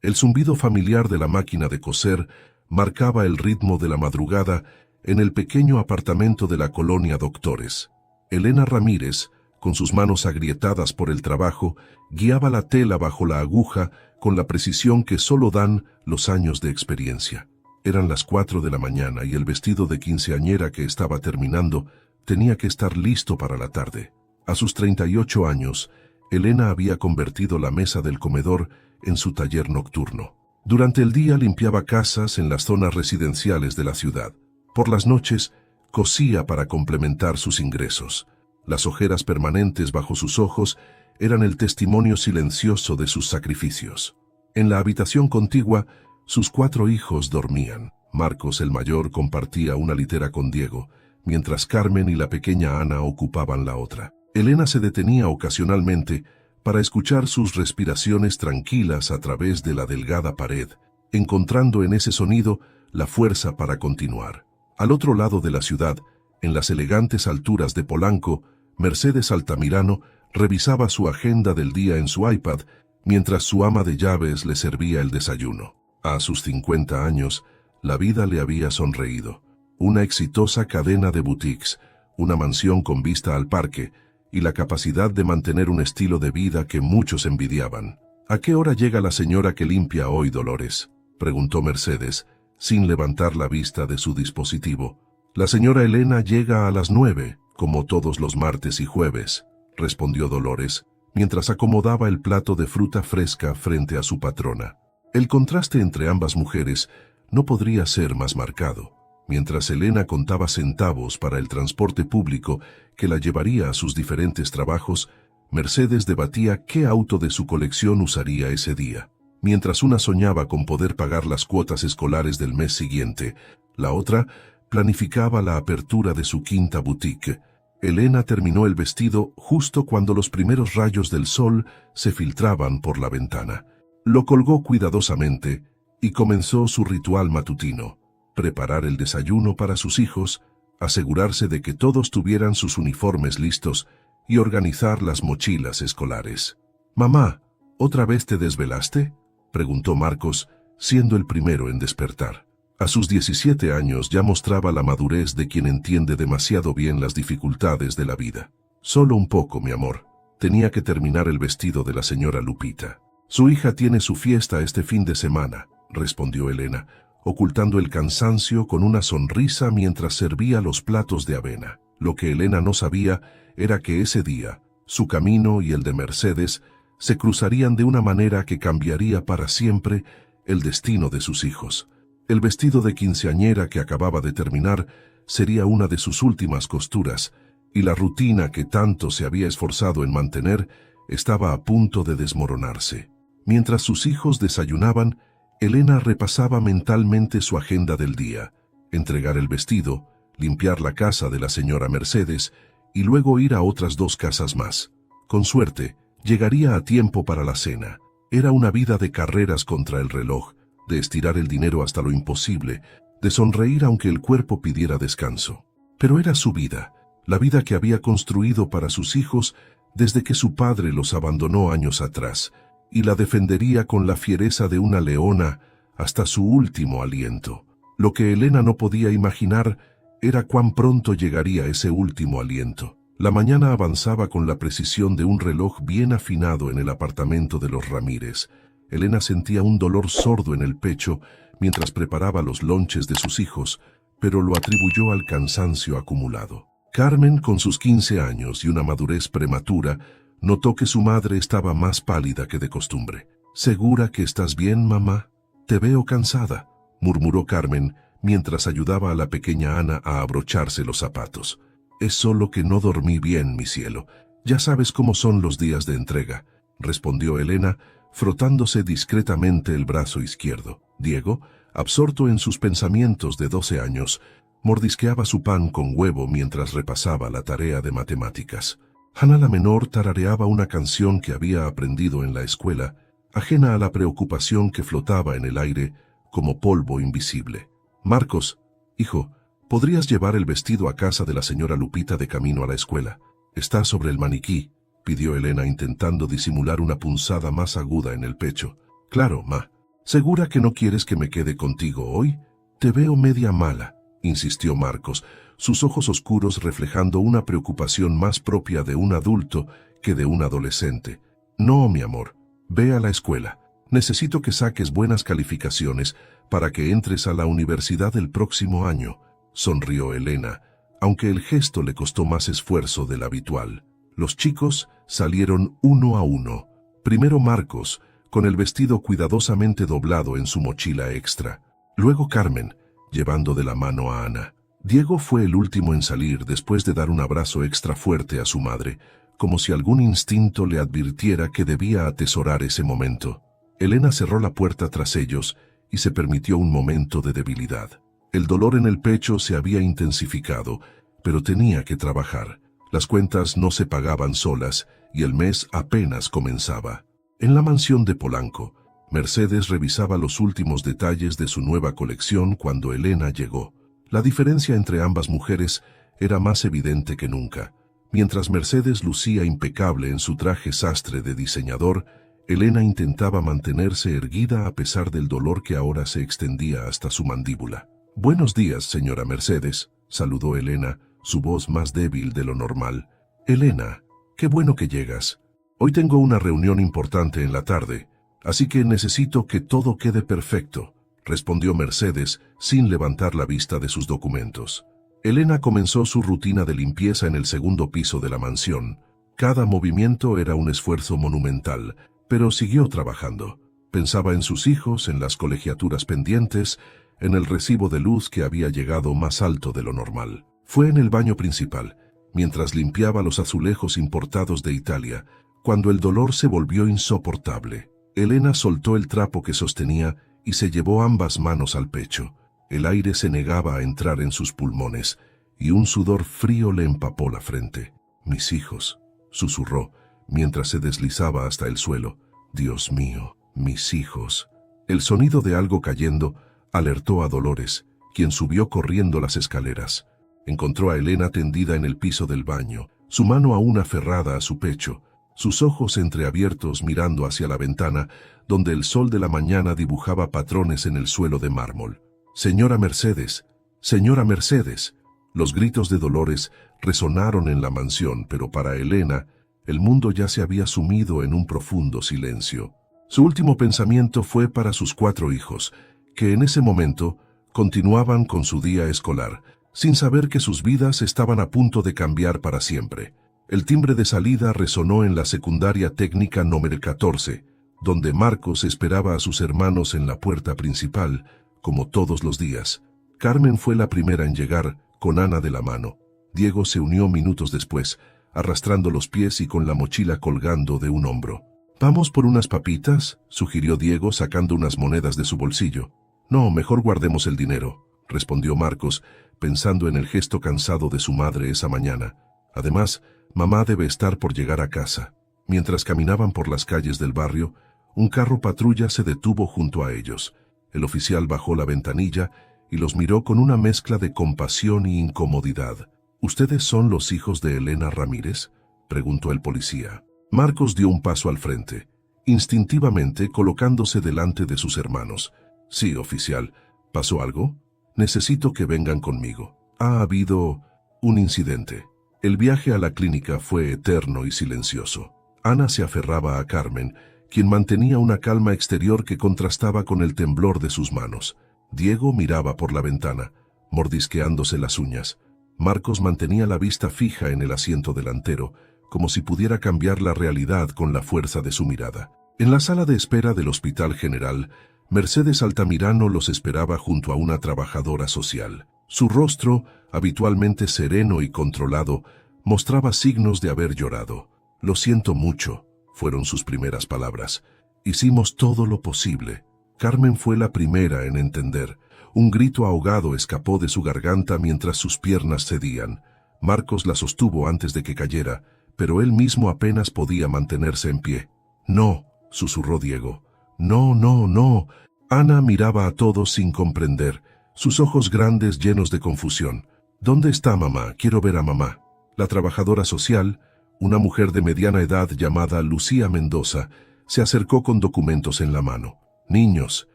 El zumbido familiar de la máquina de coser marcaba el ritmo de la madrugada en el pequeño apartamento de la colonia Doctores. Elena Ramírez, con sus manos agrietadas por el trabajo, guiaba la tela bajo la aguja con la precisión que solo dan los años de experiencia. Eran las 4 de la mañana y el vestido de quinceañera que estaba terminando tenía que estar listo para la tarde. A sus 38 años, Elena había convertido la mesa del comedor en su taller nocturno. Durante el día limpiaba casas en las zonas residenciales de la ciudad. Por las noches, cosía para complementar sus ingresos. Las ojeras permanentes bajo sus ojos eran el testimonio silencioso de sus sacrificios. En la habitación contigua, sus 4 hijos dormían. Marcos, el mayor, compartía una litera con Diego, mientras Carmen y la pequeña Ana ocupaban la otra. Elena se detenía ocasionalmente para escuchar sus respiraciones tranquilas a través de la delgada pared, encontrando en ese sonido la fuerza para continuar. Al otro lado de la ciudad, en las elegantes alturas de Polanco, Mercedes Altamirano revisaba su agenda del día en su iPad, mientras su ama de llaves le servía el desayuno. A sus 50 años, la vida le había sonreído. Una exitosa cadena de boutiques, una mansión con vista al parque, y la capacidad de mantener un estilo de vida que muchos envidiaban. ¿A qué hora llega la señora que limpia hoy, Dolores?, preguntó Mercedes, sin levantar la vista de su dispositivo. La señora Elena llega a las 9, como todos los martes y jueves, respondió Dolores, mientras acomodaba el plato de fruta fresca frente a su patrona. El contraste entre ambas mujeres no podría ser más marcado. Mientras Elena contaba centavos para el transporte público que la llevaría a sus diferentes trabajos, Mercedes debatía qué auto de su colección usaría ese día. Mientras una soñaba con poder pagar las cuotas escolares del mes siguiente, la otra planificaba la apertura de su quinta boutique. Elena terminó el vestido justo cuando los primeros rayos del sol se filtraban por la ventana. Lo colgó cuidadosamente y comenzó su ritual matutino: preparar el desayuno para sus hijos, asegurarse de que todos tuvieran sus uniformes listos y organizar las mochilas escolares. «Mamá, ¿otra vez te desvelaste?», preguntó Marcos, siendo el primero en despertar. A sus 17 años ya mostraba la madurez de quien entiende demasiado bien las dificultades de la vida. «Solo un poco, mi amor. Tenía que terminar el vestido de la señora Lupita. Su hija tiene su fiesta este fin de semana», respondió Elena, ocultando el cansancio con una sonrisa mientras servía los platos de avena. Lo que Elena no sabía era que ese día, su camino y el de Mercedes se cruzarían de una manera que cambiaría para siempre el destino de sus hijos. El vestido de quinceañera que acababa de terminar sería una de sus últimas costuras, y la rutina que tanto se había esforzado en mantener estaba a punto de desmoronarse. Mientras sus hijos desayunaban, Elena repasaba mentalmente su agenda del día: entregar el vestido, limpiar la casa de la señora Mercedes y luego ir a otras 2 casas más. Con suerte, llegaría a tiempo para la cena. Era una vida de carreras contra el reloj, de estirar el dinero hasta lo imposible, de sonreír aunque el cuerpo pidiera descanso. Pero era su vida, la vida que había construido para sus hijos desde que su padre los abandonó años atrás, y la defendería con la fiereza de una leona hasta su último aliento. Lo que Elena no podía imaginar era cuán pronto llegaría ese último aliento. La mañana avanzaba con la precisión de un reloj bien afinado en el apartamento de los Ramírez. Elena sentía un dolor sordo en el pecho mientras preparaba los lonches de sus hijos, pero lo atribuyó al cansancio acumulado. Carmen, con sus 15 años y una madurez prematura, notó que su madre estaba más pálida que de costumbre. «¿Segura que estás bien, mamá? Te veo cansada», murmuró Carmen mientras ayudaba a la pequeña Ana a abrocharse los zapatos. «Es solo que no dormí bien, mi cielo. Ya sabes cómo son los días de entrega», respondió Elena, frotándose discretamente el brazo izquierdo. Diego, absorto en sus pensamientos de 12 años, mordisqueaba su pan con huevo mientras repasaba la tarea de matemáticas. Hannah la menor tarareaba una canción que había aprendido en la escuela, ajena a la preocupación que flotaba en el aire como polvo invisible. «Marcos, hijo, ¿podrías llevar el vestido a casa de la señora Lupita de camino a la escuela? Está sobre el maniquí», pidió Elena intentando disimular una punzada más aguda en el pecho. «Claro, ma», ¿Segura que no quieres que me quede contigo hoy? Te veo media mala, insistió Marcos, sus ojos oscuros reflejando una preocupación más propia de un adulto que de un adolescente. No, mi amor, ve a la escuela. Necesito que saques buenas calificaciones para que entres a la universidad el próximo año, sonrió Elena, aunque el gesto le costó más esfuerzo del habitual. Los chicos salieron uno a uno. Primero Marcos, con el vestido cuidadosamente doblado en su mochila extra. Luego Carmen, llevando de la mano a Ana. Diego fue el último en salir después de dar un abrazo extra fuerte a su madre, como si algún instinto le advirtiera que debía atesorar ese momento. Elena cerró la puerta tras ellos y se permitió un momento de debilidad. El dolor en el pecho se había intensificado, pero tenía que trabajar. Las cuentas no se pagaban solas y el mes apenas comenzaba. En la mansión de Polanco, Mercedes revisaba los últimos detalles de su nueva colección cuando Elena llegó. La diferencia entre ambas mujeres era más evidente que nunca. Mientras Mercedes lucía impecable en su traje sastre de diseñador, Elena intentaba mantenerse erguida a pesar del dolor que ahora se extendía hasta su mandíbula. «Buenos días, señora Mercedes», saludó Elena, su voz más débil de lo normal. «Elena, qué bueno que llegas. Hoy tengo una reunión importante en la tarde, así que necesito que todo quede perfecto», respondió Mercedes sin levantar la vista de sus documentos. Elena comenzó su rutina de limpieza en el segundo piso de la mansión. Cada movimiento era un esfuerzo monumental, pero siguió trabajando. Pensaba en sus hijos, en las colegiaturas pendientes, en el recibo de luz que había llegado más alto de lo normal. Fue en el baño principal, mientras limpiaba los azulejos importados de Italia, cuando el dolor se volvió insoportable. Elena soltó el trapo que sostenía y se llevó ambas manos al pecho. El aire se negaba a entrar en sus pulmones, y un sudor frío le empapó la frente. «Mis hijos», susurró, mientras se deslizaba hasta el suelo. «Dios mío, mis hijos». El sonido de algo cayendo alertó a Dolores, quien subió corriendo las escaleras. Encontró a Elena tendida en el piso del baño, su mano aún aferrada a su pecho, sus ojos entreabiertos mirando hacia la ventana, donde el sol de la mañana dibujaba patrones en el suelo de mármol. «Señora Mercedes, señora Mercedes». Los gritos de Dolores resonaron en la mansión, pero para Elena, el mundo ya se había sumido en un profundo silencio. Su último pensamiento fue para sus 4 hijos, que en ese momento continuaban con su día escolar, sin saber que sus vidas estaban a punto de cambiar para siempre. El timbre de salida resonó en la secundaria técnica número 14, donde Marcos esperaba a sus hermanos en la puerta principal, como todos los días. Carmen fue la primera en llegar, con Ana de la mano. Diego se unió minutos después, arrastrando los pies y con la mochila colgando de un hombro. «¿Vamos por unas papitas?», sugirió Diego sacando unas monedas de su bolsillo. «No, mejor guardemos el dinero», respondió Marcos, pensando en el gesto cansado de su madre esa mañana. Además, mamá debe estar por llegar a casa. Mientras caminaban por las calles del barrio, un carro patrulla se detuvo junto a ellos. El oficial bajó la ventanilla y los miró con una mezcla de compasión y incomodidad. «¿Ustedes son los hijos de Elena Ramírez?», preguntó el policía. Marcos dio un paso al frente, instintivamente colocándose delante de sus hermanos. «Sí, oficial. ¿Pasó algo? Necesito que vengan conmigo. Ha habido un incidente». El viaje a la clínica fue eterno y silencioso. Ana se aferraba a Carmen, quien mantenía una calma exterior que contrastaba con el temblor de sus manos. Diego miraba por la ventana, mordisqueándose las uñas. Marcos mantenía la vista fija en el asiento delantero, como si pudiera cambiar la realidad con la fuerza de su mirada. En la sala de espera del Hospital General, Mercedes Altamirano los esperaba junto a una trabajadora social. Su rostro, habitualmente sereno y controlado, mostraba signos de haber llorado. «Lo siento mucho», fueron sus primeras palabras. «Hicimos todo lo posible». Carmen fue la primera en entender. Un grito ahogado escapó de su garganta mientras sus piernas cedían. Marcos la sostuvo antes de que cayera, pero él mismo apenas podía mantenerse en pie. «No», susurró Diego. «No, no, no». Ana miraba a todos sin comprender, sus ojos grandes llenos de confusión. «¿Dónde está mamá? Quiero ver a mamá». La trabajadora social, una mujer de mediana edad llamada Lucía Mendoza, se acercó con documentos en la mano. «Niños,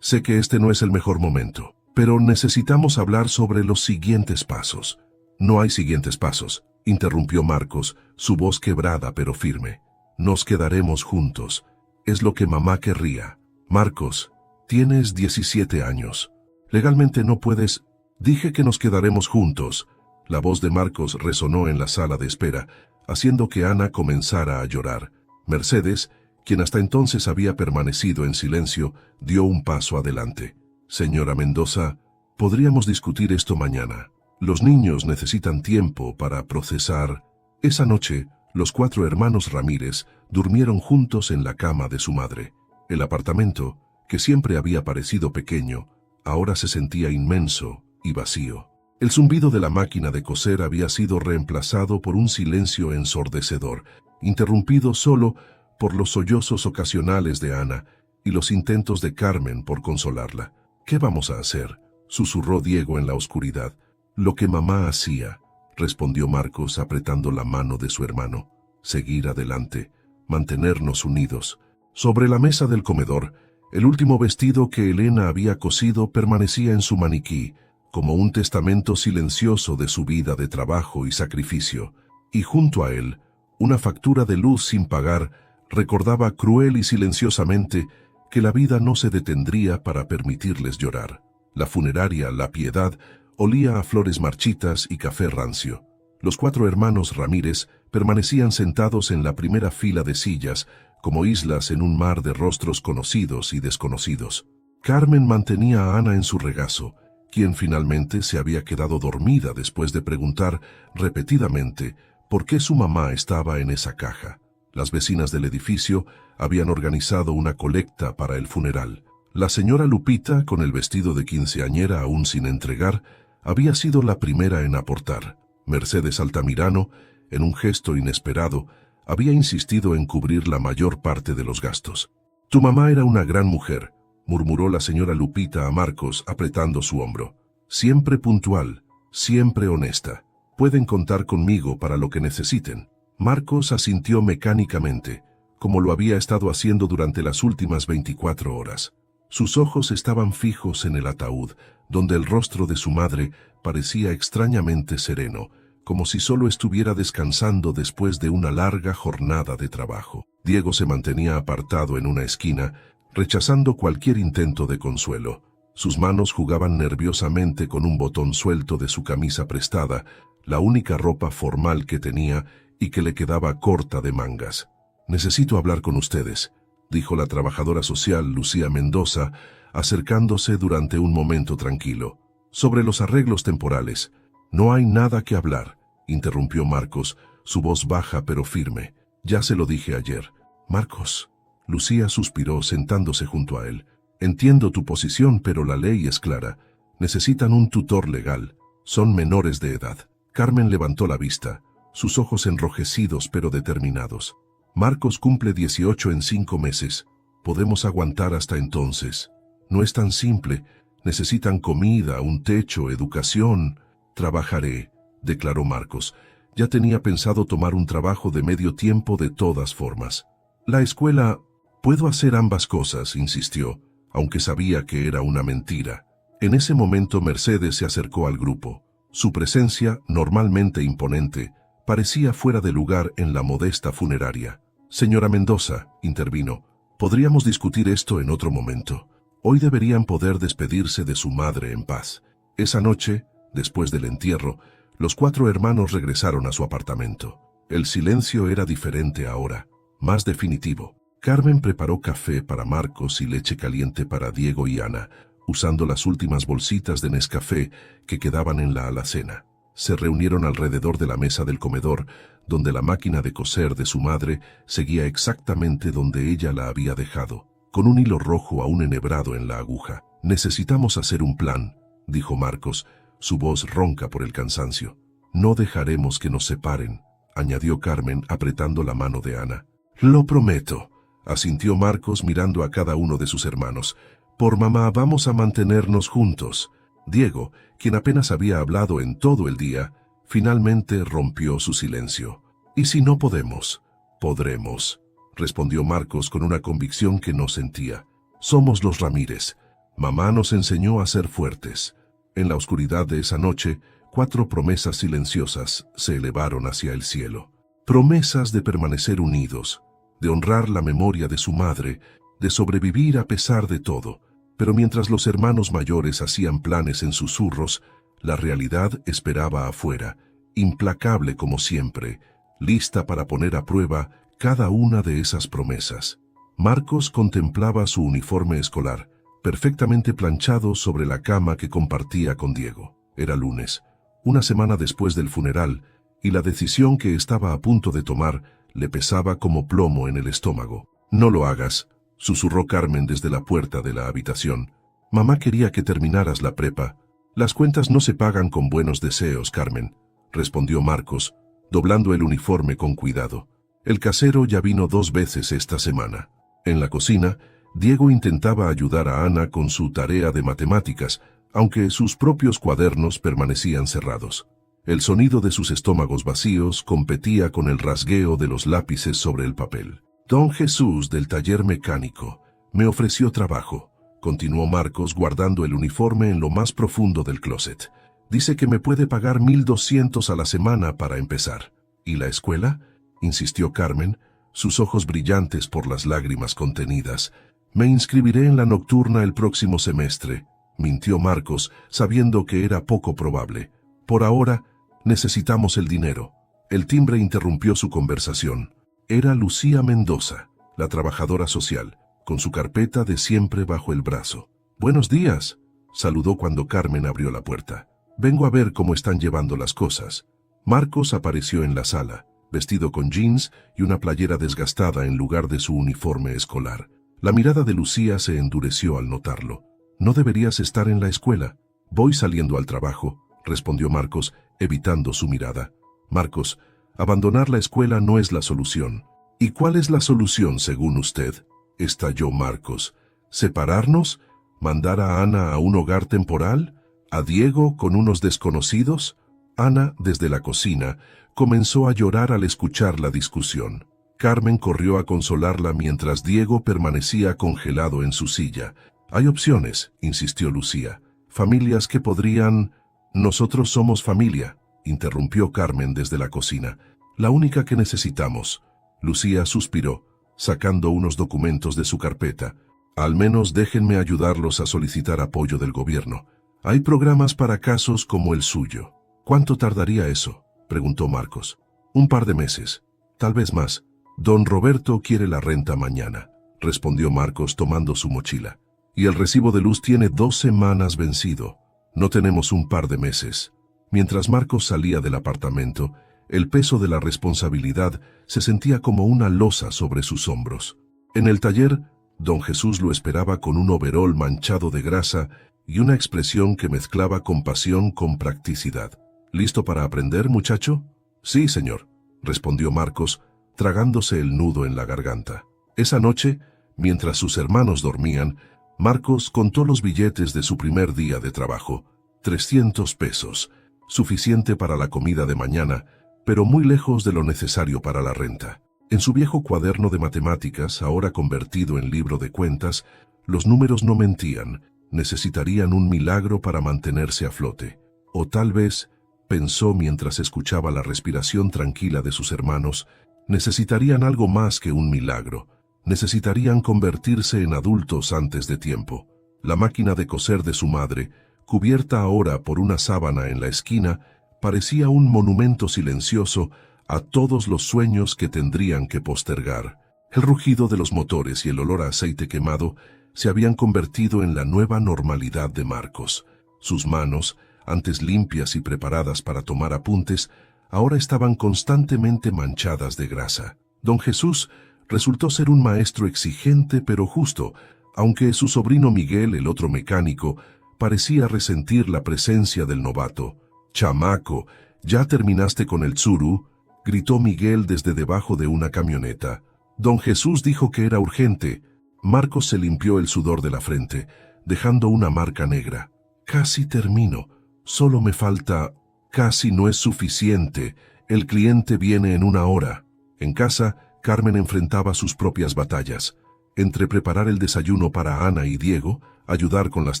Sé que este no es el mejor momento, pero necesitamos hablar sobre los siguientes pasos. No hay siguientes pasos, interrumpió Marcos, su voz quebrada pero firme. Nos quedaremos juntos. Es lo que mamá querría. Marcos, tienes 17 años. Legalmente no puedes... Dije que nos quedaremos juntos. La voz de Marcos resonó en la sala de espera, haciendo que Ana comenzara a llorar. Mercedes, quien hasta entonces había permanecido en silencio, dio un paso adelante. Señora Mendoza, podríamos discutir esto mañana. Los niños necesitan tiempo para procesar. Esa noche, los 4 hermanos Ramírez durmieron juntos en la cama de su madre. El apartamento, que siempre había parecido pequeño, ahora se sentía inmenso y vacío. El zumbido de la máquina de coser había sido reemplazado por un silencio ensordecedor, interrumpido solo por los sollozos ocasionales de Ana y los intentos de Carmen por consolarla. «¿Qué vamos a hacer?», susurró Diego en la oscuridad. «Lo que mamá hacía», respondió Marcos apretando la mano de su hermano. «Seguir adelante, mantenernos unidos». Sobre la mesa del comedor, el último vestido que Elena había cosido permanecía en su maniquí, como un testamento silencioso de su vida de trabajo y sacrificio, y junto a él, una factura de luz sin pagar recordaba cruel y silenciosamente que la vida no se detendría para permitirles llorar. La funeraria La Piedad olía a flores marchitas y café rancio. Los 4 hermanos Ramírez permanecían sentados en la primera fila de sillas, como islas en un mar de rostros conocidos y desconocidos. Carmen mantenía a Ana en su regazo, quien finalmente se había quedado dormida después de preguntar repetidamente por qué su mamá estaba en esa caja. Las vecinas del edificio habían organizado una colecta para el funeral. La señora Lupita, con el vestido de quinceañera aún sin entregar, había sido la primera en aportar. Mercedes Altamirano, en un gesto inesperado, había insistido en cubrir la mayor parte de los gastos. «Tu mamá era una gran mujer», murmuró la señora Lupita a Marcos apretando su hombro. «Siempre puntual, siempre honesta. Pueden contar conmigo para lo que necesiten». Marcos asintió mecánicamente, como lo había estado haciendo durante las últimas 24 horas. Sus ojos estaban fijos en el ataúd, donde el rostro de su madre parecía extrañamente sereno, como si solo estuviera descansando después de una larga jornada de trabajo. Diego se mantenía apartado en una esquina, rechazando cualquier intento de consuelo. Sus manos jugaban nerviosamente con un botón suelto de su camisa prestada, la única ropa formal que tenía y que le quedaba corta de mangas. «Necesito hablar con ustedes», dijo la trabajadora social Lucía Mendoza, acercándose durante un momento tranquilo. «Sobre los arreglos temporales. No hay nada que hablar», interrumpió Marcos, su voz baja pero firme. «Ya se lo dije ayer». «Marcos», Lucía suspiró sentándose junto a él. «Entiendo tu posición, pero la ley es clara. Necesitan un tutor legal. Son menores de edad». Carmen levantó la vista, sus ojos enrojecidos pero determinados. «Marcos cumple 18 en 5 meses. Podemos aguantar hasta entonces. No es tan simple. Necesitan comida, un techo, educación». «Trabajaré», declaró Marcos. Ya tenía pensado tomar un trabajo de medio tiempo de todas formas. «La escuela...» «Puedo hacer ambas cosas», insistió, aunque sabía que era una mentira. En ese momento Mercedes se acercó al grupo. Su presencia, normalmente imponente, parecía fuera de lugar en la modesta funeraria. «Señora Mendoza», intervino, «podríamos discutir esto en otro momento. Hoy deberían poder despedirse de su madre en paz». Esa noche, después del entierro, los 4 hermanos regresaron a su apartamento. El silencio era diferente ahora, más definitivo. Carmen preparó café para Marcos y leche caliente para Diego y Ana, usando las últimas bolsitas de Nescafé que quedaban en la alacena. Se reunieron alrededor de la mesa del comedor, donde la máquina de coser de su madre seguía exactamente donde ella la había dejado, con un hilo rojo aún enhebrado en la aguja. «Necesitamos hacer un plan», dijo Marcos, su voz ronca por el cansancio. «No dejaremos que nos separen», añadió Carmen apretando la mano de Ana. «Lo prometo», asintió Marcos mirando a cada uno de sus hermanos. «Por mamá vamos a mantenernos juntos». Diego, quien apenas había hablado en todo el día, finalmente rompió su silencio. «¿Y si no podemos?» «Podremos», respondió Marcos con una convicción que no sentía. «Somos los Ramírez. Mamá nos enseñó a ser fuertes. En la oscuridad de esa noche, 4 promesas silenciosas se elevaron hacia el cielo. Promesas de permanecer unidos, de honrar la memoria de su madre, de sobrevivir a pesar de todo. Pero mientras los hermanos mayores hacían planes en susurros, la realidad esperaba afuera, implacable como siempre, lista para poner a prueba cada una de esas promesas. Marcos contemplaba su uniforme escolar, perfectamente planchado sobre la cama que compartía con Diego. Era lunes, una semana después del funeral, y la decisión que estaba a punto de tomar le pesaba como plomo en el estómago. «No lo hagas», susurró Carmen desde la puerta de la habitación. «Mamá quería que terminaras la prepa». «Las cuentas no se pagan con buenos deseos, Carmen», respondió Marcos, doblando el uniforme con cuidado. «El casero ya vino 2 veces esta semana». En la cocina, Diego intentaba ayudar a Ana con su tarea de matemáticas, aunque sus propios cuadernos permanecían cerrados. El sonido de sus estómagos vacíos competía con el rasgueo de los lápices sobre el papel. «Don Jesús del taller mecánico me ofreció trabajo», continuó Marcos guardando el uniforme en lo más profundo del closet. «Dice que me puede pagar 1,200 a la semana para empezar». «¿Y la escuela?», insistió Carmen, sus ojos brillantes por las lágrimas contenidas. «Me inscribiré en la nocturna el próximo semestre», mintió Marcos, sabiendo que era poco probable. «Por ahora, necesitamos el dinero». El timbre interrumpió su conversación. Era Lucía Mendoza, la trabajadora social, con su carpeta de siempre bajo el brazo. «Buenos días», saludó cuando Carmen abrió la puerta. «Vengo a ver cómo están llevando las cosas». Marcos apareció en la sala, vestido con jeans y una playera desgastada en lugar de su uniforme escolar. La mirada de Lucía se endureció al notarlo. «No deberías estar en la escuela». «Voy saliendo al trabajo», respondió Marcos, evitando su mirada. «Marcos, abandonar la escuela no es la solución». «¿Y cuál es la solución según usted?», estalló Marcos. «¿Separarnos? ¿Mandar a Ana a un hogar temporal? ¿A Diego con unos desconocidos?». Ana, desde la cocina, comenzó a llorar al escuchar la discusión. Carmen corrió a consolarla mientras Diego permanecía congelado en su silla. «Hay opciones», insistió Lucía. «Familias que podrían...». «Nosotros somos familia», interrumpió Carmen desde la cocina. «La única que necesitamos». Lucía suspiró, sacando unos documentos de su carpeta. «Al menos déjenme ayudarlos a solicitar apoyo del gobierno. Hay programas para casos como el suyo». «¿Cuánto tardaría eso?», preguntó Marcos. «Un par de meses, tal vez más». «Don Roberto quiere la renta mañana», respondió Marcos tomando su mochila. «Y el recibo de luz tiene 2 semanas vencido. No tenemos un par de meses». Mientras Marcos salía del apartamento, el peso de la responsabilidad se sentía como una losa sobre sus hombros. En el taller, don Jesús lo esperaba con un overol manchado de grasa y una expresión que mezclaba compasión con practicidad. «¿Listo para aprender, muchacho?». «Sí, señor», respondió Marcos, tragándose el nudo en la garganta. Esa noche, mientras sus hermanos dormían, Marcos contó los billetes de su primer día de trabajo. 300 pesos, suficiente para la comida de mañana, pero muy lejos de lo necesario para la renta. En su viejo cuaderno de matemáticas, ahora convertido en libro de cuentas, los números no mentían, necesitarían un milagro para mantenerse a flote. O tal vez, pensó mientras escuchaba la respiración tranquila de sus hermanos, necesitarían algo más que un milagro. Necesitarían convertirse en adultos antes de tiempo. La máquina de coser de su madre, cubierta ahora por una sábana en la esquina, parecía un monumento silencioso a todos los sueños que tendrían que postergar. El rugido de los motores y el olor a aceite quemado se habían convertido en la nueva normalidad de Marcos. Sus manos, antes limpias y preparadas para tomar apuntes, ahora estaban constantemente manchadas de grasa. Don Jesús resultó ser un maestro exigente pero justo, aunque su sobrino Miguel, el otro mecánico, parecía resentir la presencia del novato. «Chamaco, ¿ya terminaste con el tsuru?», gritó Miguel desde debajo de una camioneta. Don Jesús dijo que era urgente. Marcos se limpió el sudor de la frente, dejando una marca negra. «Casi termino. Solo me falta...». «Casi no es suficiente. El cliente viene en 1 hora». En casa, Carmen enfrentaba sus propias batallas. Entre preparar el desayuno para Ana y Diego, ayudar con las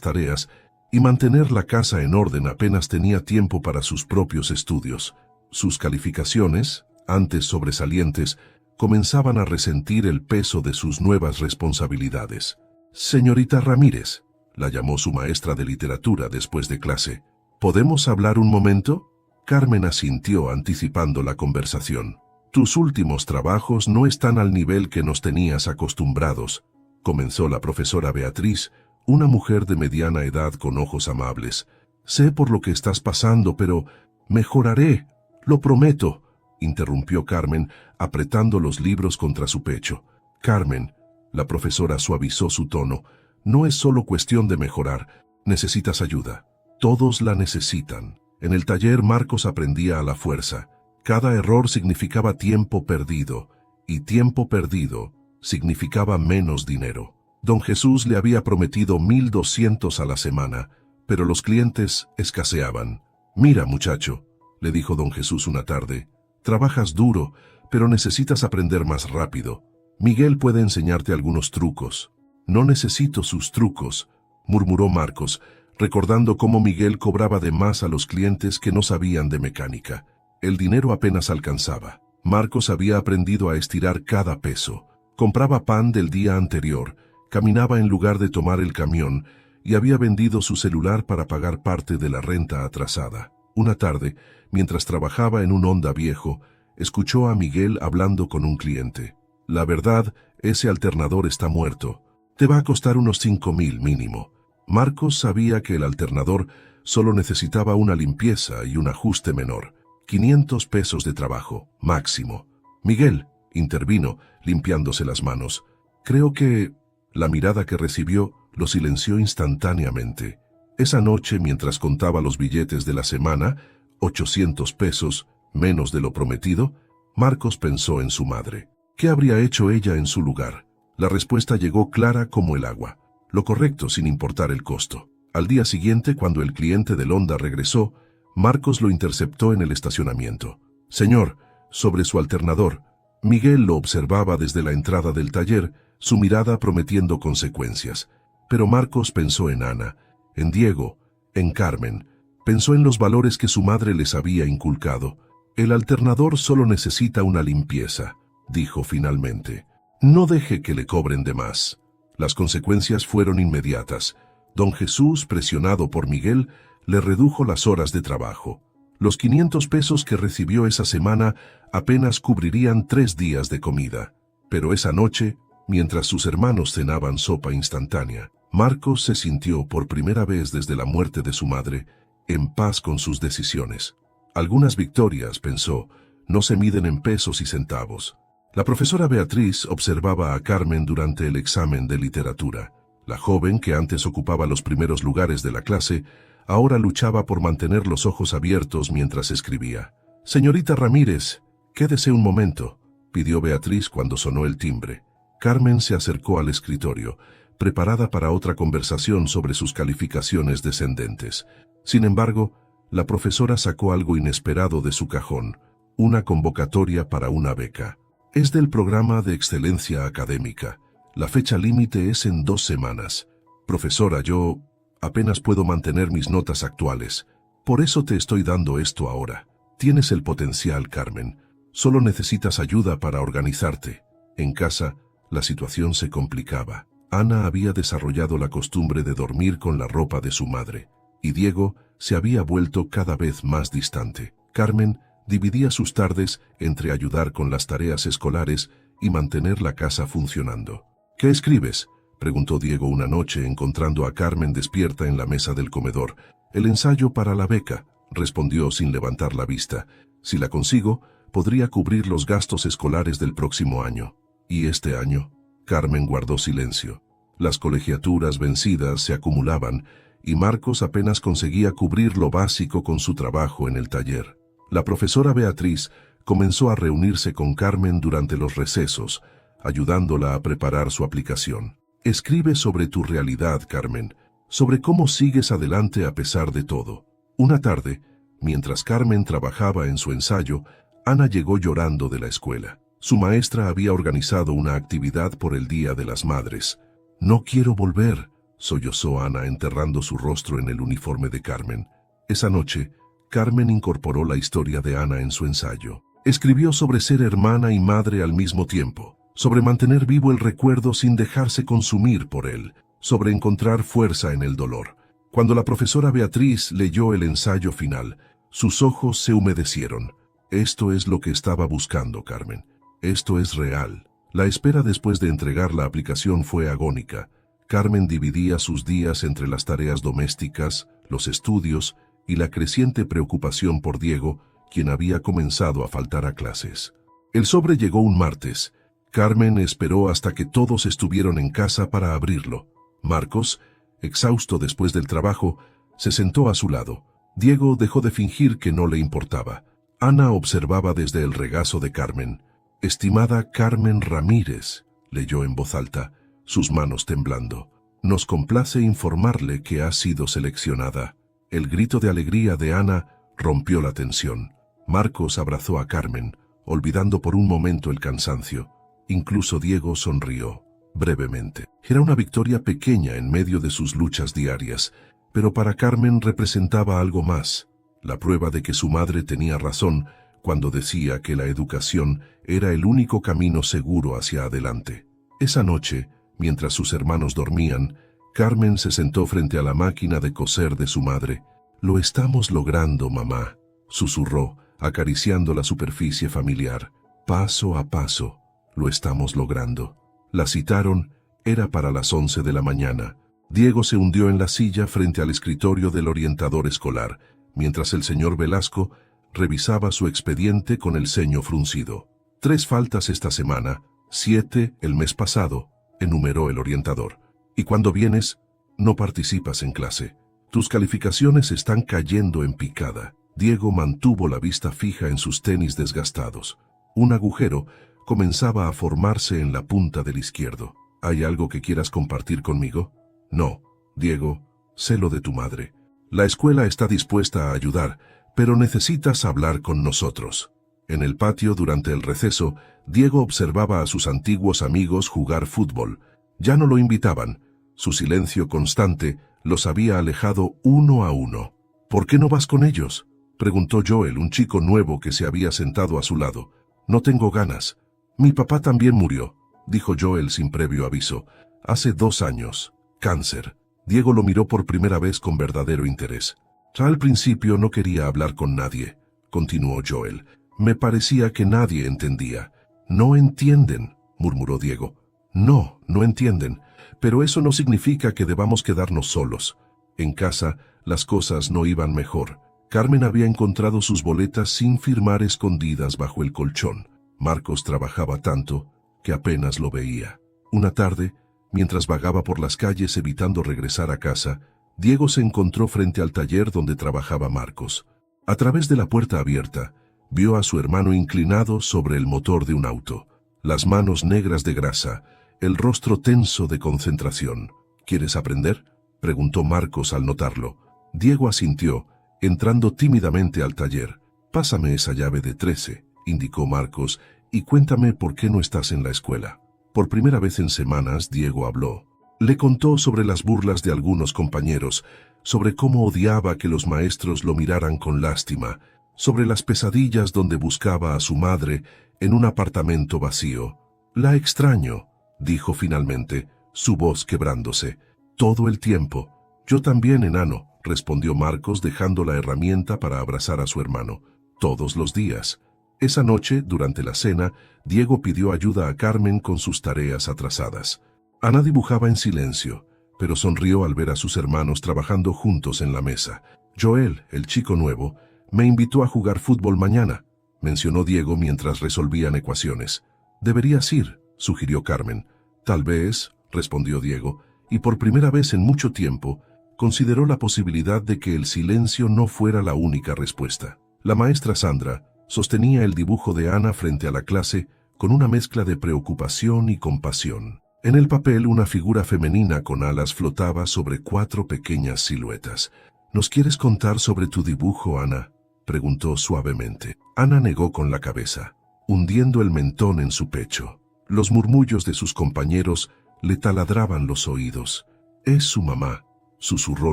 tareas y mantener la casa en orden apenas tenía tiempo para sus propios estudios. Sus calificaciones, antes sobresalientes, comenzaban a resentir el peso de sus nuevas responsabilidades. «Señorita Ramírez», la llamó su maestra de literatura después de clase. «¿Podemos hablar un momento?». Carmen asintió anticipando la conversación. «Tus últimos trabajos no están al nivel que nos tenías acostumbrados», comenzó la profesora Beatriz, una mujer de mediana edad con ojos amables. «Sé por lo que estás pasando, pero mejoraré, lo prometo», interrumpió Carmen, apretando los libros contra su pecho. «Carmen», la profesora suavizó su tono, «no es solo cuestión de mejorar, necesitas ayuda. Todos la necesitan». En el taller Marcos aprendía a la fuerza. Cada error significaba tiempo perdido, y tiempo perdido significaba menos dinero. Don Jesús le había prometido 1.200 a la semana, pero los clientes escaseaban. «Mira, muchacho», le dijo don Jesús una tarde, «trabajas duro, pero necesitas aprender más rápido. Miguel puede enseñarte algunos trucos». «No necesito sus trucos», murmuró Marcos, recordando cómo Miguel cobraba de más a los clientes que no sabían de mecánica. El dinero apenas alcanzaba. Marcos había aprendido a estirar cada peso. Compraba pan del día anterior, caminaba en lugar de tomar el camión y había vendido su celular para pagar parte de la renta atrasada. Una tarde, mientras trabajaba en un Honda viejo, escuchó a Miguel hablando con un cliente. «La verdad, ese alternador está muerto. Te va a costar unos 5.000 mínimo». Marcos sabía que el alternador solo necesitaba una limpieza y un ajuste menor. 500 pesos de trabajo, máximo. «Miguel», intervino, limpiándose las manos. «Creo que…». La mirada que recibió lo silenció instantáneamente. Esa noche, mientras contaba los billetes de la semana, 800 pesos, menos de lo prometido, Marcos pensó en su madre. ¿Qué habría hecho ella en su lugar? La respuesta llegó clara como el agua. Lo correcto sin importar el costo. Al día siguiente, cuando el cliente del Honda regresó, Marcos lo interceptó en el estacionamiento. «Señor», sobre su alternador. Miguel lo observaba desde la entrada del taller, su mirada prometiendo consecuencias. Pero Marcos pensó en Ana, en Diego, en Carmen. Pensó en los valores que su madre les había inculcado. «El alternador solo necesita una limpieza», dijo finalmente. «No deje que le cobren de más». Las consecuencias fueron inmediatas. Don Jesús, presionado por Miguel, le redujo las horas de trabajo. Los 500 pesos que recibió esa semana apenas cubrirían 3 días de comida. Pero esa noche, mientras sus hermanos cenaban sopa instantánea, Marcos se sintió por primera vez desde la muerte de su madre en paz con sus decisiones. Algunas victorias, pensó, no se miden en pesos y centavos. La profesora Beatriz observaba a Carmen durante el examen de literatura. La joven, que antes ocupaba los primeros lugares de la clase, ahora luchaba por mantener los ojos abiertos mientras escribía. «Señorita Ramírez, quédese un momento», pidió Beatriz cuando sonó el timbre. Carmen se acercó al escritorio, preparada para otra conversación sobre sus calificaciones descendentes. Sin embargo, la profesora sacó algo inesperado de su cajón, una convocatoria para una beca. «Es del programa de excelencia académica. La fecha límite es en 2 semanas. Profesora, yo apenas puedo mantener mis notas actuales. Por eso te estoy dando esto ahora. Tienes el potencial, Carmen. Solo necesitas ayuda para organizarte». En casa, la situación se complicaba. Ana había desarrollado la costumbre de dormir con la ropa de su madre, y Diego se había vuelto cada vez más distante. Carmen dividía sus tardes entre ayudar con las tareas escolares y mantener la casa funcionando. «¿Qué escribes?», preguntó Diego una noche, encontrando a Carmen despierta en la mesa del comedor. «El ensayo para la beca», respondió sin levantar la vista. «Si la consigo, podría cubrir los gastos escolares del próximo año». «¿Y este año?». Carmen guardó silencio. Las colegiaturas vencidas se acumulaban y Marcos apenas conseguía cubrir lo básico con su trabajo en el taller. La profesora Beatriz comenzó a reunirse con Carmen durante los recesos, ayudándola a preparar su aplicación. «Escribe sobre tu realidad, Carmen, sobre cómo sigues adelante a pesar de todo». Una tarde, mientras Carmen trabajaba en su ensayo, Ana llegó llorando de la escuela. Su maestra había organizado una actividad por el Día de las Madres. «No quiero volver», sollozó Ana enterrando su rostro en el uniforme de Carmen. Esa noche, Carmen incorporó la historia de Ana en su ensayo. Escribió sobre ser hermana y madre al mismo tiempo, sobre mantener vivo el recuerdo sin dejarse consumir por él, sobre encontrar fuerza en el dolor. Cuando la profesora Beatriz leyó el ensayo final, sus ojos se humedecieron. Esto es lo que estaba buscando, Carmen. Esto es real. La espera después de entregar la aplicación fue agónica. Carmen dividía sus días entre las tareas domésticas, los estudios y la creciente preocupación por Diego, quien había comenzado a faltar a clases. El sobre llegó un martes. Carmen esperó hasta que todos estuvieron en casa para abrirlo. Marcos, exhausto después del trabajo, se sentó a su lado. Diego dejó de fingir que no le importaba. Ana observaba desde el regazo de Carmen. «Estimada Carmen Ramírez», leyó en voz alta, sus manos temblando. «Nos complace informarle que ha sido seleccionada». El grito de alegría de Ana rompió la tensión. Marcos abrazó a Carmen, olvidando por un momento el cansancio. Incluso Diego sonrió, brevemente. Era una victoria pequeña en medio de sus luchas diarias, pero para Carmen representaba algo más, la prueba de que su madre tenía razón cuando decía que la educación era el único camino seguro hacia adelante. Esa noche, mientras sus hermanos dormían, Carmen se sentó frente a la máquina de coser de su madre. «Lo estamos logrando, mamá», susurró, acariciando la superficie familiar. «Paso a paso, lo estamos logrando». La citaron, era para las 11 de la mañana. Diego se hundió en la silla frente al escritorio del orientador escolar, mientras el señor Velasco revisaba su expediente con el ceño fruncido. 3 faltas esta semana, 7 el mes pasado, enumeró el orientador. Y cuando vienes, no participas en clase. Tus calificaciones están cayendo en picada. Diego mantuvo la vista fija en sus tenis desgastados. Un agujero comenzaba a formarse en la punta del izquierdo. ¿Hay algo que quieras compartir conmigo? No, Diego, sé lo de tu madre. La escuela está dispuesta a ayudar, pero necesitas hablar con nosotros. En el patio, durante el receso, Diego observaba a sus antiguos amigos jugar fútbol. Ya no lo invitaban. Su silencio constante los había alejado uno a uno. ¿Por qué no vas con ellos?, preguntó Joel, un chico nuevo que se había sentado a su lado. No tengo ganas. Mi papá también murió, dijo Joel sin previo aviso. Hace 2 años. Cáncer. Diego lo miró por primera vez con verdadero interés. Al principio no quería hablar con nadie, continuó Joel. Me parecía que nadie entendía. No entienden, murmuró Diego. No entienden. Pero eso no significa que debamos quedarnos solos. En casa, las cosas no iban mejor. Carmen había encontrado sus boletas sin firmar escondidas bajo el colchón. Marcos trabajaba tanto que apenas lo veía. Una tarde, mientras vagaba por las calles evitando regresar a casa, Diego se encontró frente al taller donde trabajaba Marcos. A través de la puerta abierta, vio a su hermano inclinado sobre el motor de un auto, las manos negras de grasa, el rostro tenso de concentración. ¿Quieres aprender?, preguntó Marcos al notarlo. Diego asintió, entrando tímidamente al taller. «Pásame esa llave de 13», indicó Marcos, «y cuéntame por qué no estás en la escuela». Por primera vez en semanas, Diego habló. Le contó sobre las burlas de algunos compañeros, sobre cómo odiaba que los maestros lo miraran con lástima, sobre las pesadillas donde buscaba a su madre en un apartamento vacío. «La extraño», dijo finalmente, su voz quebrándose. «Todo el tiempo». «Yo también, enano», respondió Marcos dejando la herramienta para abrazar a su hermano. «Todos los días». Esa noche, durante la cena, Diego pidió ayuda a Carmen con sus tareas atrasadas. Ana dibujaba en silencio, pero sonrió al ver a sus hermanos trabajando juntos en la mesa. «Joel, el chico nuevo, me invitó a jugar fútbol mañana», mencionó Diego mientras resolvían ecuaciones. «Deberías ir», sugirió Carmen. «Tal vez», respondió Diego, y por primera vez en mucho tiempo, consideró la posibilidad de que el silencio no fuera la única respuesta. La maestra Sandra sostenía el dibujo de Ana frente a la clase con una mezcla de preocupación y compasión. En el papel, una figura femenina con alas flotaba sobre 4 pequeñas siluetas. «¿Nos quieres contar sobre tu dibujo, Ana?», preguntó suavemente. Ana negó con la cabeza, hundiendo el mentón en su pecho. Los murmullos de sus compañeros le taladraban los oídos. Es su mamá, susurró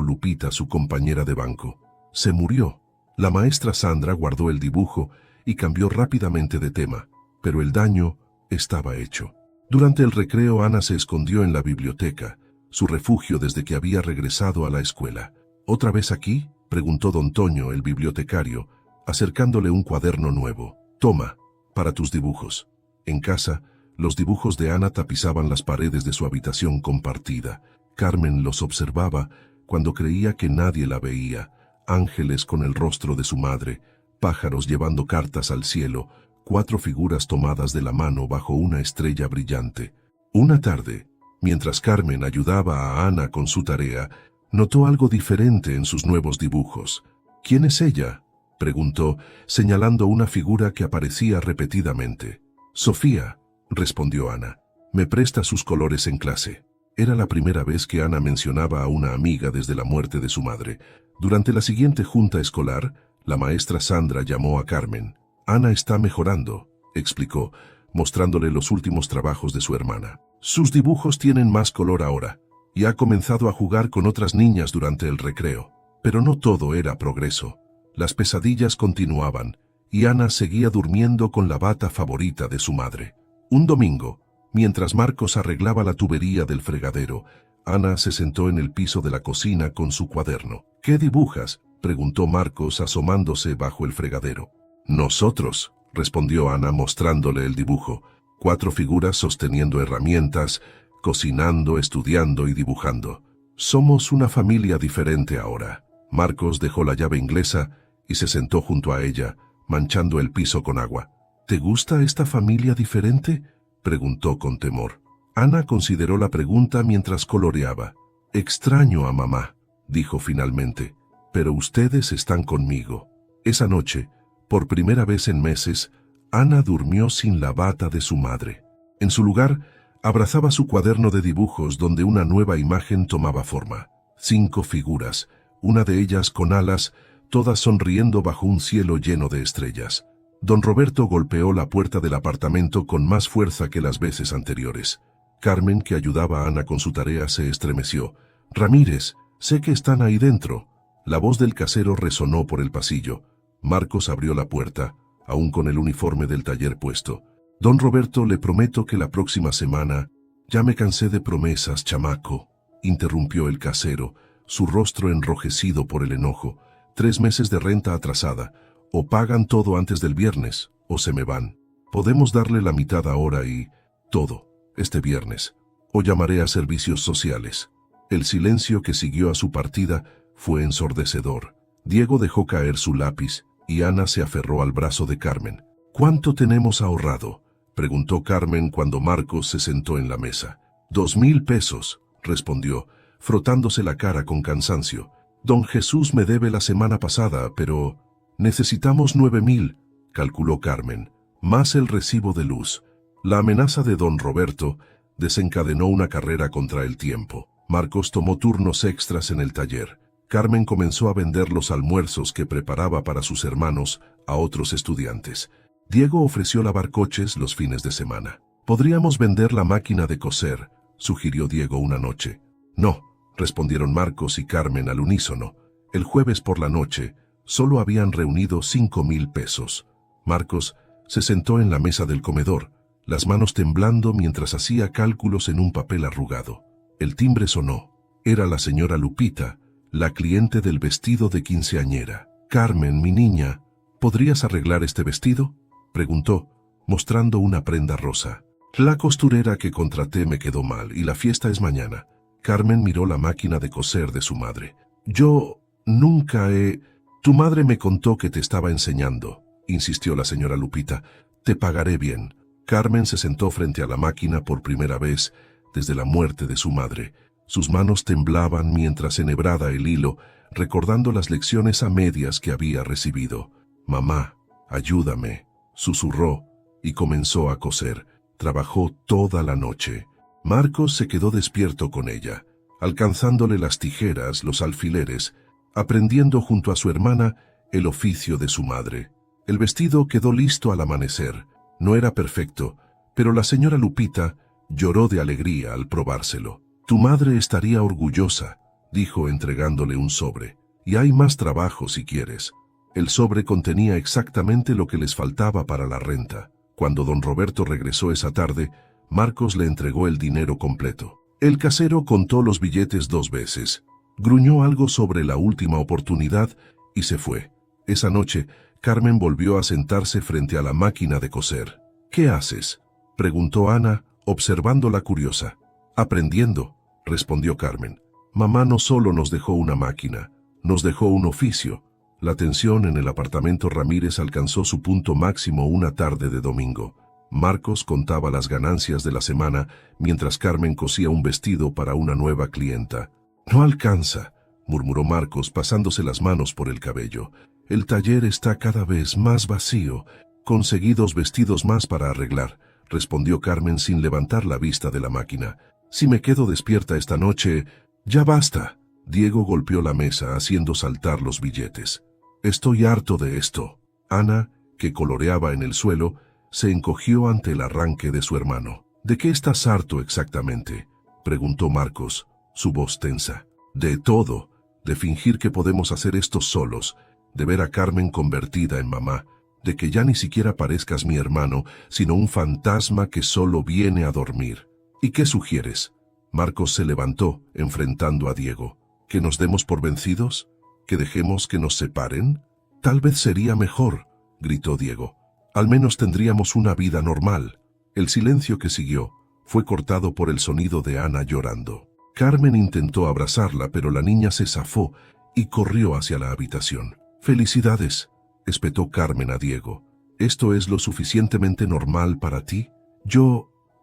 Lupita, su compañera de banco. Se murió. La maestra Sandra guardó el dibujo y cambió rápidamente de tema, pero el daño estaba hecho. Durante el recreo, Ana se escondió en la biblioteca, su refugio desde que había regresado a la escuela. ¿Otra vez aquí?, preguntó don Toño, el bibliotecario, acercándole un cuaderno nuevo. Toma, para tus dibujos. En casa, los dibujos de Ana tapizaban las paredes de su habitación compartida. Carmen los observaba cuando creía que nadie la veía. Ángeles con el rostro de su madre, pájaros llevando cartas al cielo, 4 figuras tomadas de la mano bajo una estrella brillante. Una tarde, mientras Carmen ayudaba a Ana con su tarea, notó algo diferente en sus nuevos dibujos. ¿Quién es ella?, preguntó, señalando una figura que aparecía repetidamente. Sofía, respondió Ana. Me presta sus colores en clase. Era la primera vez que Ana mencionaba a una amiga desde la muerte de su madre. Durante la siguiente junta escolar, la maestra Sandra llamó a Carmen. Ana está mejorando, explicó, mostrándole los últimos trabajos de su hermana. Sus dibujos tienen más color ahora, y ha comenzado a jugar con otras niñas durante el recreo. Pero no todo era progreso. Las pesadillas continuaban, y Ana seguía durmiendo con la bata favorita de su madre. Un domingo, mientras Marcos arreglaba la tubería del fregadero, Ana se sentó en el piso de la cocina con su cuaderno. ¿Qué dibujas?, preguntó Marcos asomándose bajo el fregadero. Nosotros, respondió Ana mostrándole el dibujo. 4 figuras sosteniendo herramientas, cocinando, estudiando y dibujando. Somos una familia diferente ahora. Marcos dejó la llave inglesa y se sentó junto a ella, manchando el piso con agua. ¿Te gusta esta familia diferente?, preguntó con temor. Ana consideró la pregunta mientras coloreaba. Extraño a mamá, dijo finalmente, pero ustedes están conmigo. Esa noche, por primera vez en meses, Ana durmió sin la bata de su madre. En su lugar, abrazaba su cuaderno de dibujos donde una nueva imagen tomaba forma. 5 figuras, una de ellas con alas, todas sonriendo bajo un cielo lleno de estrellas. Don Roberto golpeó la puerta del apartamento con más fuerza que las veces anteriores. Carmen, que ayudaba a Ana con su tarea, se estremeció. «Ramírez, sé que están ahí dentro». La voz del casero resonó por el pasillo. Marcos abrió la puerta, aún con el uniforme del taller puesto. «Don Roberto, le prometo que la próxima semana...» «Ya me cansé de promesas, chamaco», interrumpió el casero, su rostro enrojecido por el enojo. 3 meses de renta atrasada. O pagan todo antes del viernes, o se me van. Podemos darle la mitad ahora y... todo, este viernes. O llamaré a servicios sociales. El silencio que siguió a su partida fue ensordecedor. Diego dejó caer su lápiz y Ana se aferró al brazo de Carmen. «¿Cuánto tenemos ahorrado?», preguntó Carmen cuando Marcos se sentó en la mesa. 2,000 pesos, respondió, frotándose la cara con cansancio. «Don Jesús me debe la semana pasada, pero... necesitamos 9,000, calculó Carmen, más el recibo de luz». La amenaza de don Roberto desencadenó una carrera contra el tiempo. Marcos tomó turnos extras en el taller. Carmen comenzó a vender los almuerzos que preparaba para sus hermanos a otros estudiantes. Diego ofreció lavar coches los fines de semana. «Podríamos vender la máquina de coser», sugirió Diego una noche. «No», respondieron Marcos y Carmen al unísono. El jueves por la noche solo habían reunido 5,000 pesos. Marcos se sentó en la mesa del comedor, las manos temblando mientras hacía cálculos en un papel arrugado. El timbre sonó. Era la señora Lupita, la cliente del vestido de quinceañera. «Carmen, mi niña, ¿podrías arreglar este vestido?», preguntó, mostrando una prenda rosa. «La costurera que contraté me quedó mal y la fiesta es mañana». Carmen miró la máquina de coser de su madre. «Yo nunca he... Tu madre me contó que te estaba enseñando», insistió la señora Lupita. «Te pagaré bien». Carmen se sentó frente a la máquina por primera vez desde la muerte de su madre. Sus manos temblaban mientras enhebraba el hilo, recordando las lecciones a medias que había recibido. «Mamá, ayúdame», susurró, y comenzó a coser. Trabajó toda la noche. Marcos se quedó despierto con ella, alcanzándole las tijeras, los alfileres, aprendiendo junto a su hermana el oficio de su madre. El vestido quedó listo al amanecer. No era perfecto, pero la señora Lupita lloró de alegría al probárselo. Tu madre estaría orgullosa, dijo entregándole un sobre. Y hay más trabajo si quieres. El sobre contenía exactamente lo que les faltaba para la renta. Cuando don Roberto regresó esa tarde, Marcos le entregó el dinero completo. El casero contó los billetes 2 veces, gruñó algo sobre la última oportunidad y se fue. Esa noche, Carmen volvió a sentarse frente a la máquina de coser. ¿Qué haces?, preguntó Ana, observándola curiosa. Aprendiendo, respondió Carmen. Mamá no solo nos dejó una máquina, nos dejó un oficio. La tensión en el apartamento Ramírez alcanzó su punto máximo una tarde de domingo. Marcos contaba las ganancias de la semana mientras Carmen cosía un vestido para una nueva clienta. No alcanza, murmuró Marcos pasándose las manos por el cabello. El taller está cada vez más vacío. Conseguí 2 vestidos más para arreglar, respondió Carmen sin levantar la vista de la máquina. Si me quedo despierta esta noche... Ya basta. Diego golpeó la mesa haciendo saltar los billetes. Estoy harto de esto. Ana, que coloreaba en el suelo, se encogió ante el arranque de su hermano. ¿De qué estás harto exactamente?, preguntó Marcos, su voz tensa. De todo, de fingir que podemos hacer esto solos, de ver a Carmen convertida en mamá, de que ya ni siquiera parezcas mi hermano, sino un fantasma que solo viene a dormir. ¿Y qué sugieres? Marcos se levantó, enfrentando a Diego. ¿Que nos demos por vencidos? ¿Que dejemos que nos separen? Tal vez sería mejor, gritó Diego. Al menos tendríamos una vida normal. El silencio que siguió fue cortado por el sonido de Ana llorando. Carmen intentó abrazarla, pero la niña se zafó y corrió hacia la habitación. «Felicidades», espetó Carmen a Diego. «¿Esto es lo suficientemente normal para ti?»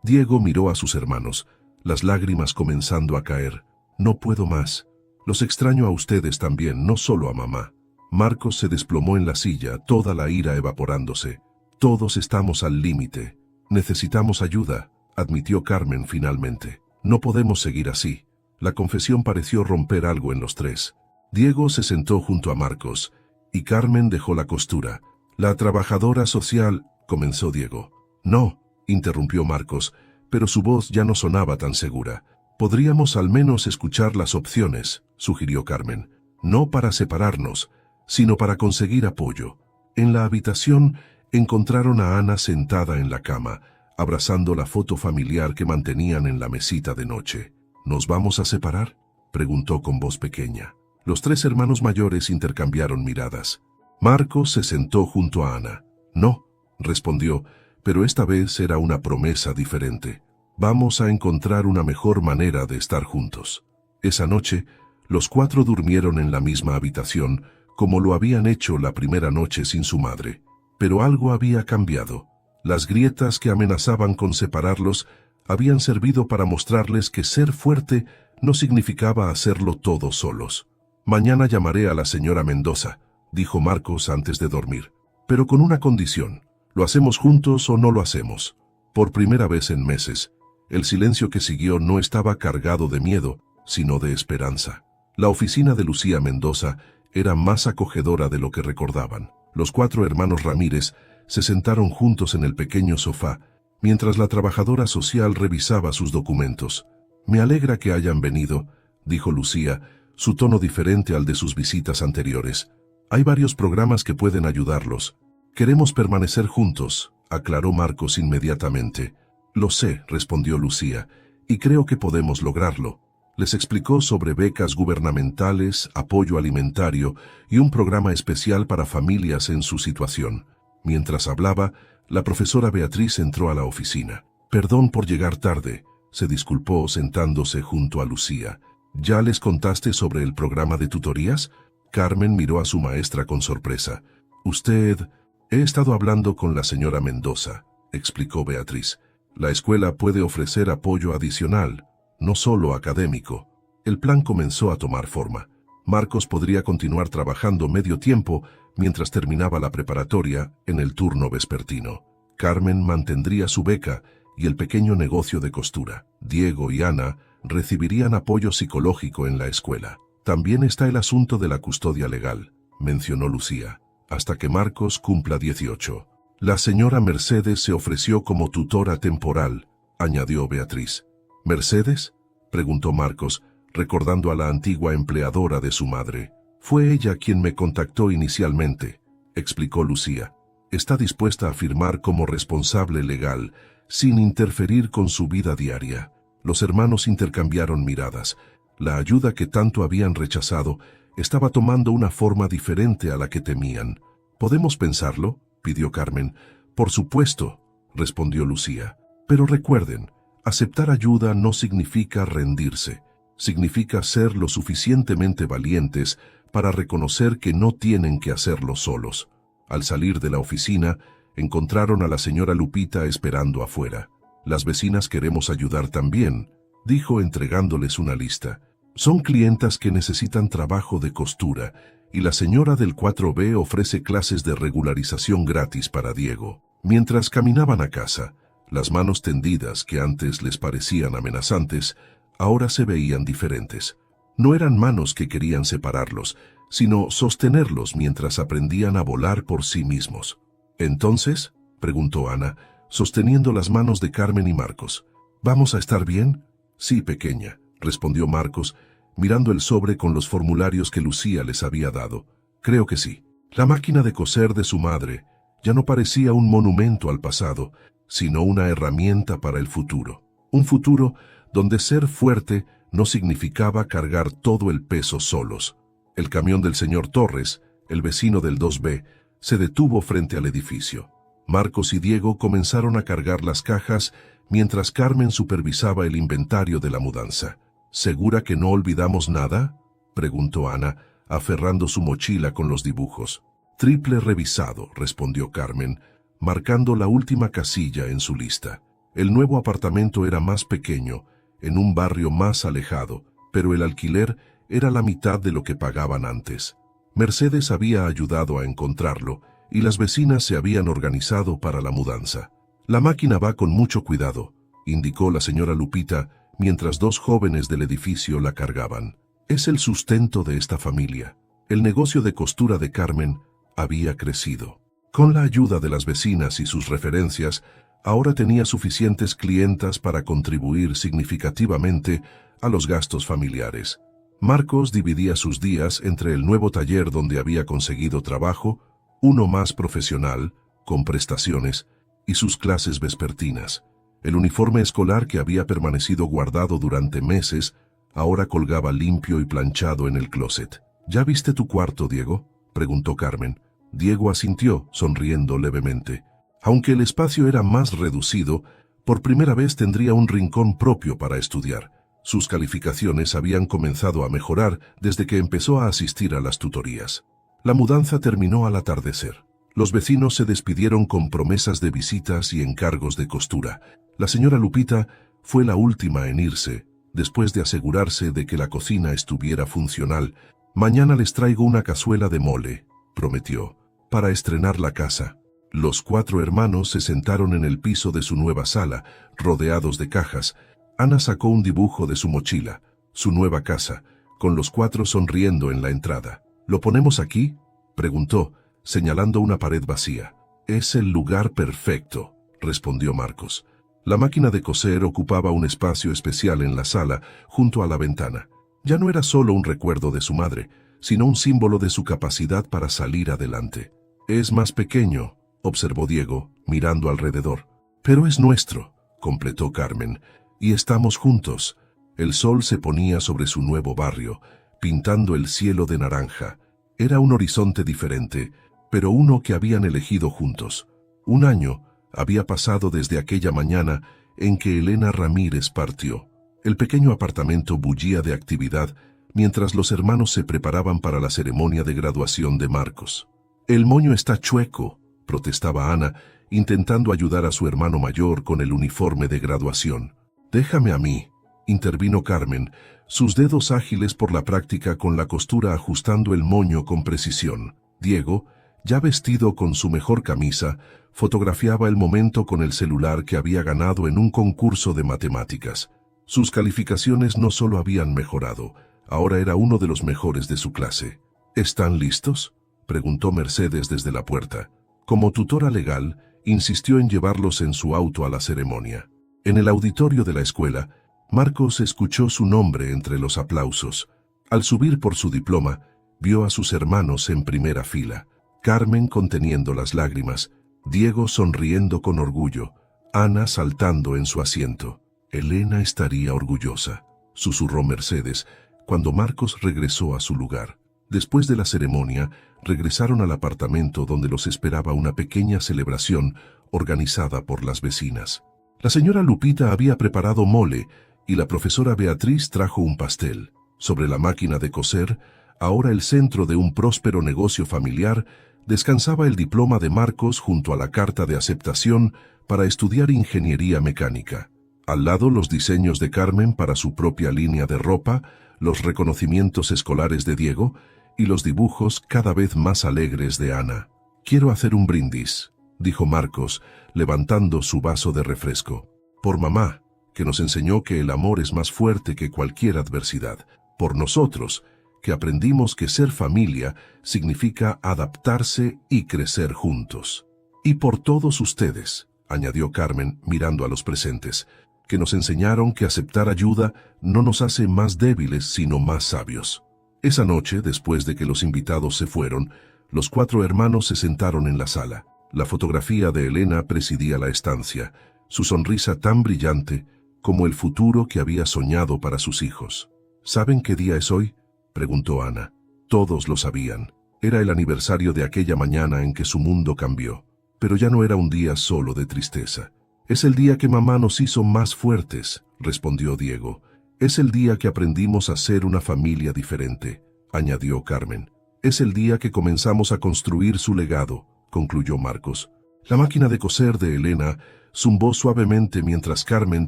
Diego miró a sus hermanos, las lágrimas comenzando a caer. «No puedo más. Los extraño a ustedes también, no solo a mamá». Marcos se desplomó en la silla, toda la ira evaporándose. «Todos estamos al límite. Necesitamos ayuda», admitió Carmen finalmente. «No podemos seguir así». La confesión pareció romper algo en los tres. Diego se sentó junto a Marcos, y Carmen dejó la costura. «La trabajadora social», comenzó Diego. «No», interrumpió Marcos, pero su voz ya no sonaba tan segura. «Podríamos al menos escuchar las opciones», sugirió Carmen. «No para separarnos, sino para conseguir apoyo». En la habitación encontraron a Ana sentada en la cama, abrazando la foto familiar que mantenían en la mesita de noche. «¿Nos vamos a separar?», preguntó con voz pequeña. Los 3 hermanos mayores intercambiaron miradas. Marcos se sentó junto a Ana. «No», respondió, pero esta vez era una promesa diferente. «Vamos a encontrar una mejor manera de estar juntos». Esa noche, los 4 durmieron en la misma habitación, como lo habían hecho la primera noche sin su madre. Pero algo había cambiado. Las grietas que amenazaban con separarlos habían servido para mostrarles que ser fuerte no significaba hacerlo todo solos. «Mañana llamaré a la señora Mendoza», dijo Marcos antes de dormir. «Pero con una condición. ¿Lo hacemos juntos o no lo hacemos?». Por primera vez en meses, el silencio que siguió no estaba cargado de miedo, sino de esperanza. La oficina de Lucía Mendoza era más acogedora de lo que recordaban. Los 4 hermanos Ramírez se sentaron juntos en el pequeño sofá, mientras la trabajadora social revisaba sus documentos. «Me alegra que hayan venido», dijo Lucía, su tono diferente al de sus visitas anteriores. «Hay varios programas que pueden ayudarlos». «Queremos permanecer juntos», aclaró Marcos inmediatamente. «Lo sé», respondió Lucía, «y creo que podemos lograrlo». Les explicó sobre becas gubernamentales, apoyo alimentario y un programa especial para familias en su situación. Mientras hablaba, la profesora Beatriz entró a la oficina. «Perdón por llegar tarde», se disculpó sentándose junto a Lucía. «¿Ya les contaste sobre el programa de tutorías?». Carmen miró a su maestra con sorpresa. «Usted...». «He estado hablando con la señora Mendoza», explicó Beatriz. «La escuela puede ofrecer apoyo adicional, no solo académico». El plan comenzó a tomar forma. Marcos podría continuar trabajando medio tiempo mientras terminaba la preparatoria en el turno vespertino. Carmen mantendría su beca y el pequeño negocio de costura. Diego y Ana recibirían apoyo psicológico en la escuela. «También está el asunto de la custodia legal», mencionó Lucía, «hasta que Marcos cumpla 18. La señora Mercedes se ofreció como tutora temporal», añadió Beatriz. «¿Mercedes?», preguntó Marcos, recordando a la antigua empleadora de su madre. Fue ella quien me contactó inicialmente, explicó Lucía. Está dispuesta a firmar como responsable legal, sin interferir con su vida diaria. Los hermanos intercambiaron miradas. La ayuda que tanto habían rechazado estaba tomando una forma diferente a la que temían. ¿Podemos pensarlo?, pidió Carmen. Por supuesto, respondió Lucía. Pero recuerden, aceptar ayuda no significa rendirse. Significa ser lo suficientemente valientes para reconocer que no tienen que hacerlo solos. Al salir de la oficina, encontraron a la señora Lupita esperando afuera. Las vecinas queremos ayudar también, dijo entregándoles una lista. Son clientas que necesitan trabajo de costura y la señora del 4B ofrece clases de regularización gratis para Diego. Mientras caminaban a casa, las manos tendidas que antes les parecían amenazantes, ahora se veían diferentes. No eran manos que querían separarlos, sino sostenerlos mientras aprendían a volar por sí mismos. «¿Entonces?», preguntó Ana, sosteniendo las manos de Carmen y Marcos. «¿Vamos a estar bien?». «Sí, pequeña», respondió Marcos, mirando el sobre con los formularios que Lucía les había dado. «Creo que sí». La máquina de coser de su madre ya no parecía un monumento al pasado, sino una herramienta para el futuro. Un futuro donde ser fuerte no significaba cargar todo el peso solos. El camión del señor Torres, el vecino del 2B, se detuvo frente al edificio. Marcos y Diego comenzaron a cargar las cajas mientras Carmen supervisaba el inventario de la mudanza. «¿Segura que no olvidamos nada?», preguntó Ana, aferrando su mochila con los dibujos. «Triple revisado», respondió Carmen, marcando la última casilla en su lista. El nuevo apartamento era más pequeño, en un barrio más alejado, pero el alquiler era la mitad de lo que pagaban antes. Mercedes había ayudado a encontrarlo y las vecinas se habían organizado para la mudanza. «La máquina va con mucho cuidado», indicó la señora Lupita mientras dos jóvenes del edificio la cargaban. «Es el sustento de esta familia». El negocio de costura de Carmen había crecido. Con la ayuda de las vecinas y sus referencias, ahora tenía suficientes clientas para contribuir significativamente a los gastos familiares. Marcos dividía sus días entre el nuevo taller donde había conseguido trabajo, uno más profesional, con prestaciones, y sus clases vespertinas. El uniforme escolar que había permanecido guardado durante meses, ahora colgaba limpio y planchado en el closet. «¿Ya viste tu cuarto, Diego?», preguntó Carmen. Diego asintió, sonriendo levemente. Aunque el espacio era más reducido, por primera vez tendría un rincón propio para estudiar. Sus calificaciones habían comenzado a mejorar desde que empezó a asistir a las tutorías. La mudanza terminó al atardecer. Los vecinos se despidieron con promesas de visitas y encargos de costura. La señora Lupita fue la última en irse, después de asegurarse de que la cocina estuviera funcional. «Mañana les traigo una cazuela de mole», prometió, «para estrenar la casa». Los 4 hermanos se sentaron en el piso de su nueva sala, rodeados de cajas. Ana sacó un dibujo de su mochila, su nueva casa, con los 4 sonriendo en la entrada. «¿Lo ponemos aquí?», preguntó, señalando una pared vacía. «Es el lugar perfecto», respondió Marcos. La máquina de coser ocupaba un espacio especial en la sala, junto a la ventana. Ya no era solo un recuerdo de su madre, sino un símbolo de su capacidad para salir adelante. «Es más pequeño», observó Diego, mirando alrededor. «Pero es nuestro», completó Carmen, «y estamos juntos». El sol se ponía sobre su nuevo barrio, pintando el cielo de naranja. Era un horizonte diferente, pero uno que habían elegido juntos. Un año había pasado desde aquella mañana en que Elena Ramírez partió. El pequeño apartamento bullía de actividad mientras los hermanos se preparaban para la ceremonia de graduación de Marcos. «El moño está chueco», protestaba Ana, intentando ayudar a su hermano mayor con el uniforme de graduación. «Déjame a mí», intervino Carmen, sus dedos ágiles por la práctica con la costura ajustando el moño con precisión. Diego, ya vestido con su mejor camisa, fotografiaba el momento con el celular que había ganado en un concurso de matemáticas. Sus calificaciones no solo habían mejorado, ahora era uno de los mejores de su clase. «¿Están listos?», preguntó Mercedes desde la puerta. Como tutora legal, insistió en llevarlos en su auto a la ceremonia. En el auditorio de la escuela, Marcos escuchó su nombre entre los aplausos. Al subir por su diploma, vio a sus hermanos en primera fila. Carmen conteniendo las lágrimas, Diego sonriendo con orgullo, Ana saltando en su asiento. Elena estaría orgullosa, susurró Mercedes, cuando Marcos regresó a su lugar. Después de la ceremonia, regresaron al apartamento donde los esperaba una pequeña celebración organizada por las vecinas. La señora Lupita había preparado mole y la profesora Beatriz trajo un pastel. Sobre la máquina de coser, ahora el centro de un próspero negocio familiar, descansaba el diploma de Marcos junto a la carta de aceptación para estudiar ingeniería mecánica. Al lado los diseños de Carmen para su propia línea de ropa, los reconocimientos escolares de Diego y los dibujos cada vez más alegres de Ana. «Quiero hacer un brindis», dijo Marcos, levantando su vaso de refresco. «Por mamá, que nos enseñó que el amor es más fuerte que cualquier adversidad. Por nosotros, que aprendimos que ser familia significa adaptarse y crecer juntos. Y por todos ustedes», añadió Carmen mirando a los presentes, «que nos enseñaron que aceptar ayuda no nos hace más débiles sino más sabios». Esa noche, después de que los invitados se fueron, los 4 hermanos se sentaron en la sala. La fotografía de Elena presidía la estancia, su sonrisa tan brillante como el futuro que había soñado para sus hijos. «¿Saben qué día es hoy?», preguntó Ana. Todos lo sabían. Era el aniversario de aquella mañana en que su mundo cambió. Pero ya no era un día solo de tristeza. «Es el día que mamá nos hizo más fuertes», respondió Diego. «Es el día que aprendimos a ser una familia diferente», añadió Carmen. «Es el día que comenzamos a construir su legado», concluyó Marcos. La máquina de coser de Elena zumbó suavemente mientras Carmen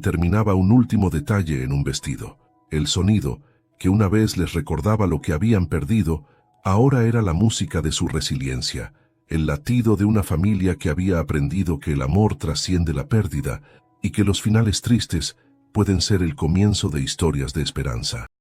terminaba un último detalle en un vestido. El sonido, que una vez les recordaba lo que habían perdido, ahora era la música de su resiliencia, el latido de una familia que había aprendido que el amor trasciende la pérdida y que los finales tristes pueden ser el comienzo de historias de esperanza.